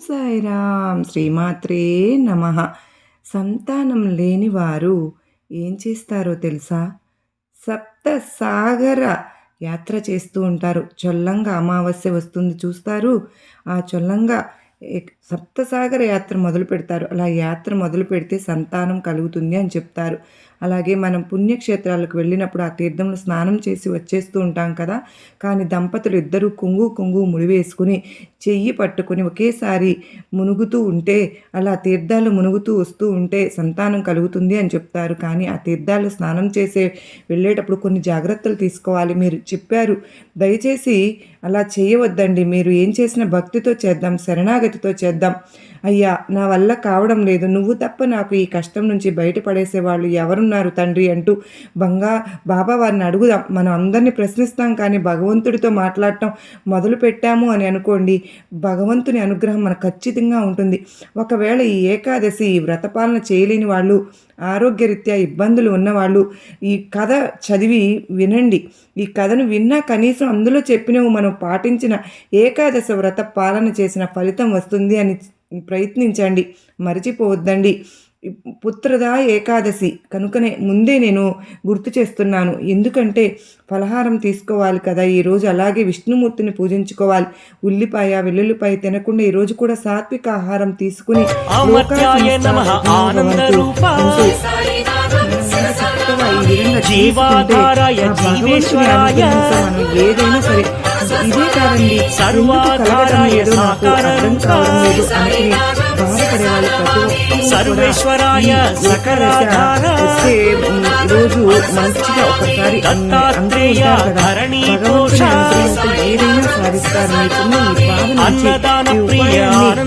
సాయిరామ్ శ్రీమాత్రే నమః. సంతానం లేని వారు ఏం చేస్తారో తెలుసా? సప్త సాగర యాత్ర చేస్తూ ఉంటారు. చొల్లంగా అమావాస్య వస్తుంది చూస్తారు. ఆ చొల్లంగా సప్తసాగర యాత్ర మొదలు పెడతారు. అలా యాత్ర మొదలు పెడితే సంతానం కలుగుతుంది అని చెప్తారు. అలాగే మనం పుణ్యక్షేత్రాలకు వెళ్ళినప్పుడు ఆ తీర్థంలో స్నానం చేసి వచ్చేస్తూ ఉంటాం కదా. కానీ దంపతులు ఇద్దరూ కొంగు ముడివేసుకుని చెయ్యి పట్టుకుని ఒకేసారి మునుగుతూ ఉంటే, అలా తీర్థాలు మునుగుతూ వస్తూ ఉంటే సంతానం కలుగుతుంది అని చెప్తారు. కానీ ఆ తీర్థాలు స్నానం చేసే వెళ్ళేటప్పుడు కొన్ని జాగ్రత్తలు తీసుకోవాలి. మీరు చెప్పారు, దయచేసి అలా చేయవద్దండి. మీరు ఏం చేసిన భక్తితో చేద్దాం, శరణాగతితో చేద్దాం. అయ్యా, నా వల్ల కావడం లేదు, నువ్వు తప్ప నాకు ఈ కష్టం నుంచి బయటపడేసేవాళ్ళు ఎవరున్నారు తండ్రి అంటూ బాబా వారిని అడుగుదాం. మనం అందరినీ ప్రశ్నిస్తాం, కానీ భగవంతుడితో మాట్లాడటం మొదలు పెట్టాము అని అనుకోండి, భగవంతుని అనుగ్రహం మనకు ఖచ్చితంగా ఉంటుంది. ఒకవేళ ఈ ఏకాదశి ఈ వ్రతపాలన చేయలేని వాళ్ళు, ఆరోగ్యరీత్యా ఇబ్బందులు ఉన్నవాళ్ళు ఈ కథ చదివి వినండి. ఈ కథను విన్నా కనీసం అందులో చెప్పినవి మనం పాటించిన ఏకాదశి వ్రత పాలన చేసిన ఫలితం వస్తుంది అని ప్రయత్నించండి. మరిచిపోవద్దండి. పుత్రదా ఏకాదశి కనుకనే ముందే నేను గుర్తు చేస్తున్నాను. ఎందుకంటే ఫలహారం తీసుకోవాలి కదా ఈరోజు. అలాగే విష్ణుమూర్తిని పూజించుకోవాలి. ఉల్లిపాయ వెల్లుల్లిపాయ తినకుండా ఈరోజు కూడా సాత్విక ఆహారం తీసుకుని ఏదైనా సరే ఇదే కాదండి, కలగడం ఏదో నాకు అర్థం కావడం లేదు అనుకుని బాధపడే వాళ్ళు ప్రతి ఒక్కరు రోజు మంచిగా ఒకసారి అందరూ ఉంటారు కదా, భగవంతుని ఏదైనా సాధిస్తారు. మీకున్న ఈ బాధ నుంచి ఈ ఉపాయాన్ని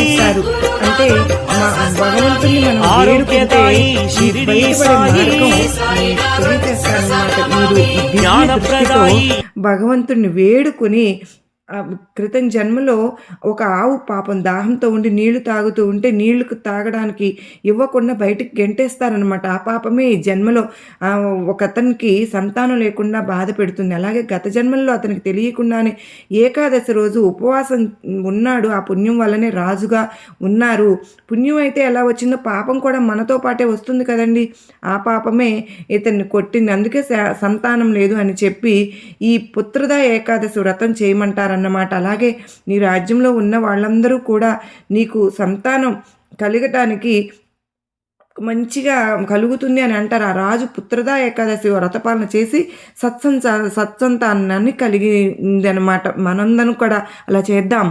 తెలియజేస్తారు. అంటే భగవంతుని మనం వేడుకుంటే బయటపడే మార్గం తెలియజేస్తారన్నమాట. మీరు భగవంతుడిని వేడుకొని క్రితం జన్మలో ఒక ఆవు పాపం దాహంతో ఉండి నీళ్లు తాగుతూ ఉంటే నీళ్లు తాగడానికి ఇవ్వకుండా బయటికి గెంటేస్తారనమాట. ఆ పాపమే ఈ జన్మలో ఒక అతనికి సంతానం లేకుండా బాధ పెడుతుంది. అలాగే గత జన్మల్లో అతనికి తెలియకుండానే ఏకాదశి రోజు ఉపవాసం ఉన్నాడు. ఆ పుణ్యం వల్లనే రాజుగా ఉన్నారు. పుణ్యం అయితే ఎలా వచ్చిందో పాపం కూడా మనతో పాటే వస్తుంది కదండి. ఆ పాపమే ఇతన్ని కొట్టింది. అందుకే సంతానం లేదు అని చెప్పి ఈ పుత్రదా ఏకాదశి వ్రతం చేయమంటారన్నమాట. అలాగే నీ రాజ్యంలో ఉన్న వాళ్ళందరూ కూడా నీకు సంతానం కలగటానికి మంచిగా కలుగుతుంది అని అంటారు. ఆ రాజు పుత్రదా ఏకాదశి వ్రతపాలన చేసి సత్సంతానాన్ని కలిగింది అనమాట. మనందరం కూడా అలా చేద్దాం.